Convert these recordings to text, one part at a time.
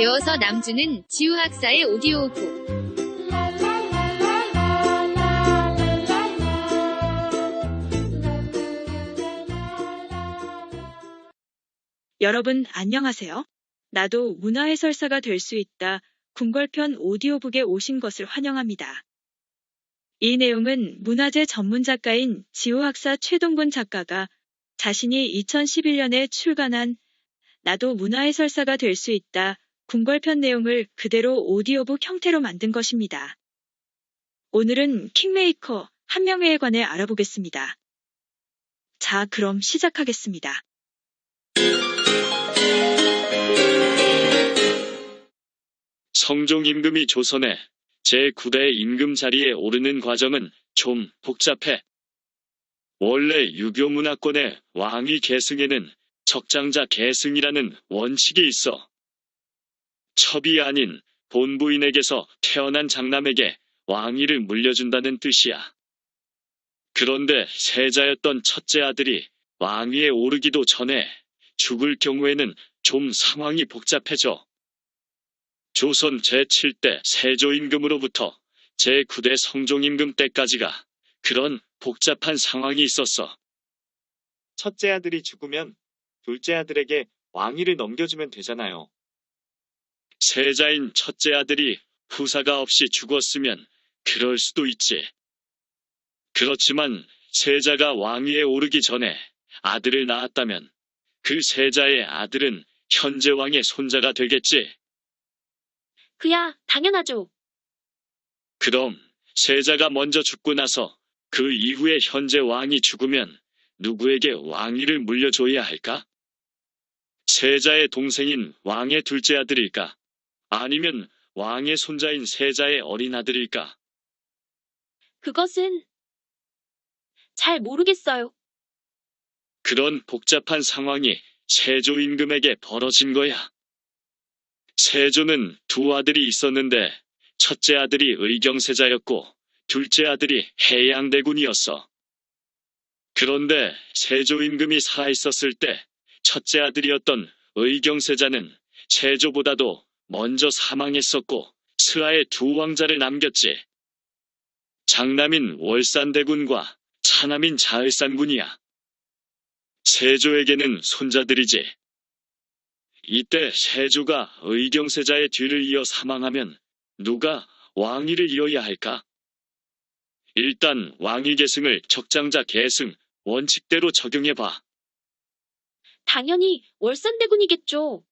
되어서 남주는 지우학사의 오디오북. 여러분 안녕하세요. 나도 문화해설사가 될 수 있다. 궁궐편 오디오북에 오신 것을 환영합니다. 이 내용은 문화재 전문 작가인 지우학사 최동근 작가가 자신이 2011년에 출간한 나도 문화해설사가 될 수 있다. 궁궐편 내용을 그대로 오디오북 형태로 만든 것입니다. 오늘은 킹메이커 한명회에 관해 알아보겠습니다. 자, 그럼 시작하겠습니다. 성종 임금이 조선의 제9대 임금 자리에 오르는 과정은 좀 복잡해. 원래 유교 문화권의 왕위 계승에는 적장자 계승이라는 원칙이 있어. 첩이 아닌 본부인에게서 태어난 장남에게 왕위를 물려준다는 뜻이야. 그런데 세자였던 첫째 아들이 왕위에 오르기도 전에 죽을 경우에는 좀 상황이 복잡해져. 조선 제7대 세조임금으로부터 제9대 성종임금 때까지가 그런 복잡한 상황이 있었어. 첫째 아들이 죽으면 둘째 아들에게 왕위를 넘겨주면 되잖아요. 세자인 첫째 아들이 후사가 없이 죽었으면 그럴 수도 있지. 그렇지만 세자가 왕위에 오르기 전에 아들을 낳았다면 그 세자의 아들은 현재 왕의 손자가 되겠지. 그야 당연하죠. 그럼 세자가 먼저 죽고 나서 그 이후에 현재 왕이 죽으면 누구에게 왕위를 물려줘야 할까? 세자의 동생인 왕의 둘째 아들일까? 아니면 왕의 손자인 세자의 어린 아들일까? 그것은 잘 모르겠어요. 그런 복잡한 상황이 세조 임금에게 벌어진 거야. 세조는 두 아들이 있었는데 첫째 아들이 의경세자였고 둘째 아들이 해양대군이었어. 그런데 세조 임금이 살아있었을 때 첫째 아들이었던 의경세자는 세조보다도 먼저 사망했었고 스하에 두 왕자를 남겼지. 장남인 월산대군과 차남인 자을산군이야. 세조에게는 손자들이지. 이때 세조가 의경세자의 뒤를 이어 사망하면 누가 왕위를 이어야 할까? 일단 왕위 계승을 적장자 계승 원칙대로 적용해봐. 당연히 월산대군이겠죠.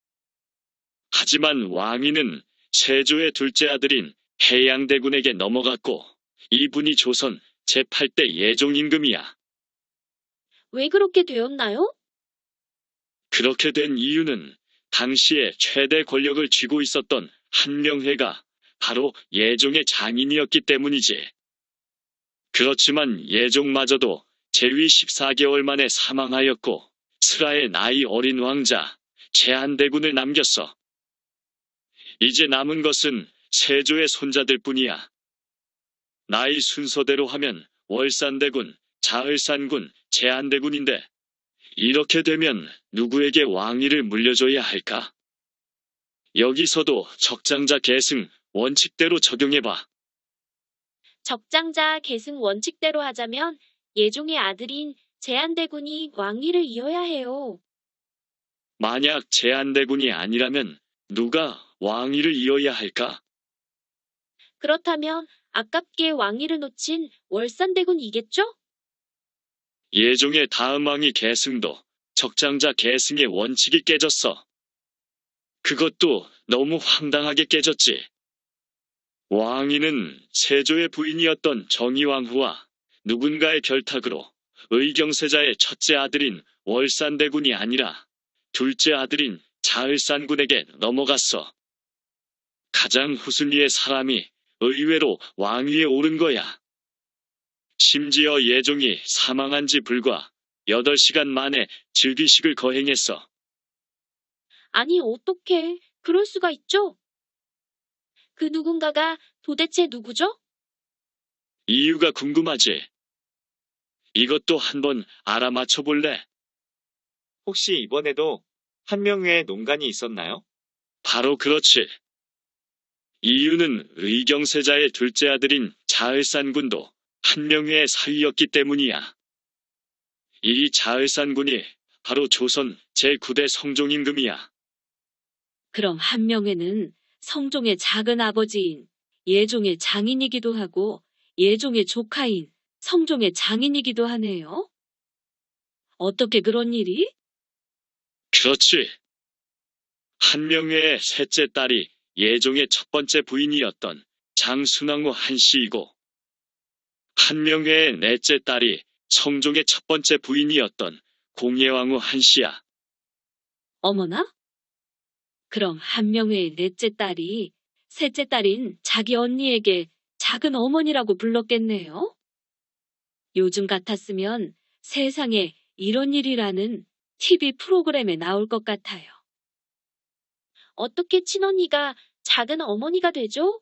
하지만 왕위는 세조의 둘째 아들인 해양대군에게 넘어갔고 이분이 조선 제8대 예종임금이야. 왜 그렇게 되었나요? 그렇게 된 이유는 당시에 최대 권력을 쥐고 있었던 한명회가 바로 예종의 장인이었기 때문이지. 그렇지만 예종마저도 재위 14개월 만에 사망하였고 스라의 나이 어린 왕자 제한대군을 남겼어. 이제 남은 것은 세조의 손자들 뿐이야. 나이 순서대로 하면 월산대군, 자을산군, 제한대군인데 이렇게 되면 누구에게 왕위를 물려줘야 할까? 여기서도 적장자 계승 원칙대로 적용해봐. 적장자 계승 원칙대로 하자면 예종의 아들인 제한대군이 왕위를 이어야 해요. 만약 제한대군이 아니라면 누가 왕위를 이어야 할까? 그렇다면 아깝게 왕위를 놓친 월산대군이겠죠? 예종의 다음 왕위 계승도 적장자 계승의 원칙이 깨졌어. 그것도 너무 황당하게 깨졌지. 왕위는 세조의 부인이었던 정의왕후와 누군가의 결탁으로 의경세자의 첫째 아들인 월산대군이 아니라 둘째 아들인 자을산군에게 넘어갔어. 가장 후순위의 사람이 의외로 왕위에 오른 거야. 심지어 예종이 사망한 지 불과 8시간 만에 즉위식을 거행했어. 아니 어떻게 그럴 수가 있죠? 그 누군가가 도대체 누구죠? 이유가 궁금하지? 이것도 한번 알아맞혀 볼래? 혹시 이번에도 한명회에 논란이 있었나요? 바로 그렇지. 이유는 의경세자의 둘째 아들인 자을산군도 한명회의 사위였기 때문이야. 이 자을산군이 바로 조선 제9대 성종임금이야. 그럼 한명회는 성종의 작은 아버지인 예종의 장인이기도 하고 예종의 조카인 성종의 장인이기도 하네요. 어떻게 그런 일이? 그렇지. 한명회의 셋째 딸이 예종의 첫 번째 부인이었던 장순왕후 한씨이고, 한명회의 넷째 딸이 성종의 첫 번째 부인이었던 공예왕후 한씨야. 어머나? 그럼 한명회의 넷째 딸이 셋째 딸인 자기 언니에게 작은 어머니라고 불렀겠네요? 요즘 같았으면 세상에 이런 일이라는 TV 프로그램에 나올 것 같아요. 어떻게 친언니가 작은 어머니가 되죠?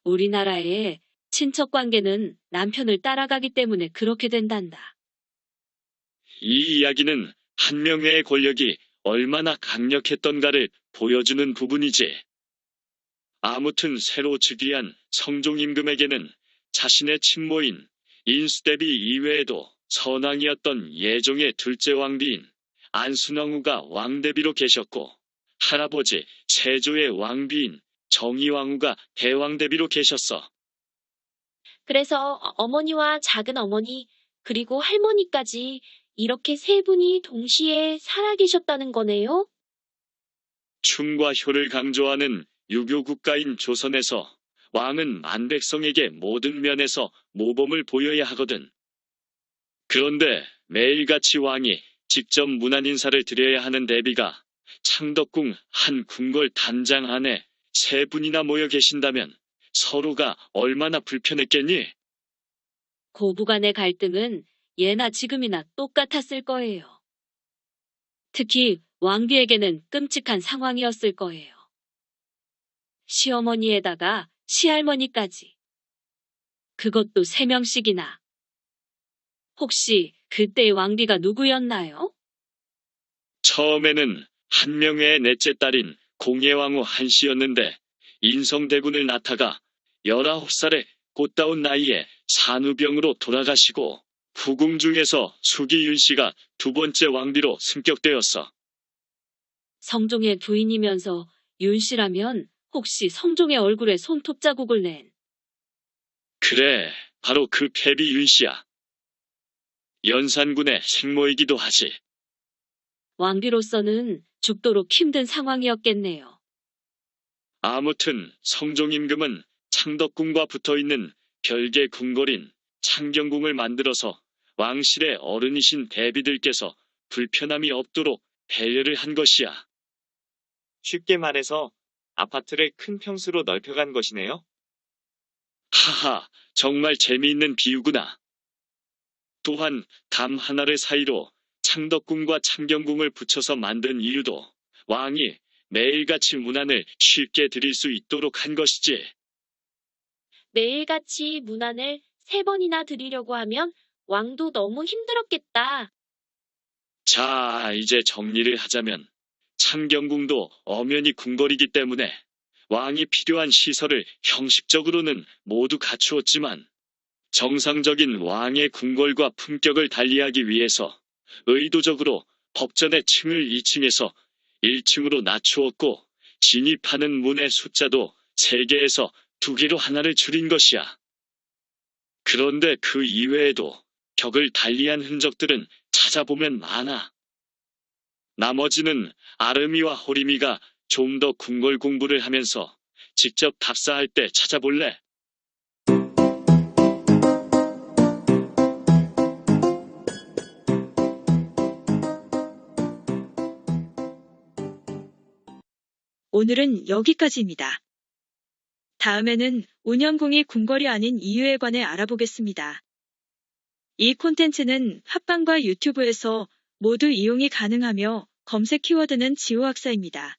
우리나라의 친척 관계는 남편을 따라가기 때문에 그렇게 된단다. 이 이야기는 한명회의 권력이 얼마나 강력했던가를 보여주는 부분이지. 아무튼 새로 즉위한 성종임금에게는 자신의 친모인 인수대비 이외에도 선왕이었던 예종의 둘째 왕비인 안순왕후가 왕대비로 계셨고, 할아버지 세조의 왕비인 정의왕후가 대왕대비로 계셨어. 그래서 어머니와 작은 어머니, 그리고 할머니까지 이렇게 세 분이 동시에 살아계셨다는 거네요? 춤과 효를 강조하는 유교 국가인 조선에서 왕은 만백성에게 모든 면에서 모범을 보여야 하거든. 그런데 매일같이 왕이 직접 문안 인사를 드려야 하는 대비가 창덕궁 한 궁궐 단장 안에 세 분이나 모여 계신다면 서로가 얼마나 불편했겠니? 고부간의 갈등은 예나 지금이나 똑같았을 거예요. 특히 왕비에게는 끔찍한 상황이었을 거예요. 시어머니에다가 시할머니까지. 그것도 3명씩이나. 혹시 그때의 왕비가 누구였나요? 처음에는 한명회의 넷째 딸인 공예왕후 한씨였는데, 인성대군을 낳다가 19살의 꽃다운 나이에 산후병으로 돌아가시고, 후궁 중에서 수기윤 씨가 두 번째 왕비로 승격되었어. 성종의 부인이면서 윤 씨라면 혹시 성종의 얼굴에 손톱 자국을 낸. 그래, 바로 그 패비 윤 씨야. 연산군의 생모이기도 하지. 왕비로서는 죽도록 힘든 상황이었겠네요. 아무튼 성종임금은 창덕궁과 붙어있는 별개 궁궐인 창경궁을 만들어서 왕실의 어른이신 대비들께서 불편함이 없도록 배려를 한 것이야. 쉽게 말해서 아파트를 큰 평수로 넓혀간 것이네요. 하하, 정말 재미있는 비유구나. 또한 담 하나를 사이로 창덕궁과 창경궁을 붙여서 만든 이유도 왕이 매일같이 문안을 쉽게 드릴 수 있도록 한 것이지. 매일같이 문안을 3번이나 드리려고 하면 왕도 너무 힘들었겠다. 자, 이제 정리를 하자면 창경궁도 엄연히 궁궐이기 때문에 왕이 필요한 시설을 형식적으로는 모두 갖추었지만, 정상적인 왕의 궁궐과 품격을 달리하기 위해서 의도적으로 법전의 층을 2층에서 1층으로 낮추었고, 진입하는 문의 숫자도 3개에서 2개로 하나를 줄인 것이야. 그런데 그 이외에도 격을 달리한 흔적들은 찾아보면 많아. 나머지는 아름이와 호림이가 좀 더 궁궐 공부를 하면서 직접 답사할 때 찾아볼래? 오늘은 여기까지입니다. 다음에는 운영궁이 궁궐이 아닌 이유에 관해 알아보겠습니다. 이 콘텐츠는 팟빵과 유튜브에서 모두 이용이 가능하며 검색 키워드는 지호학사입니다.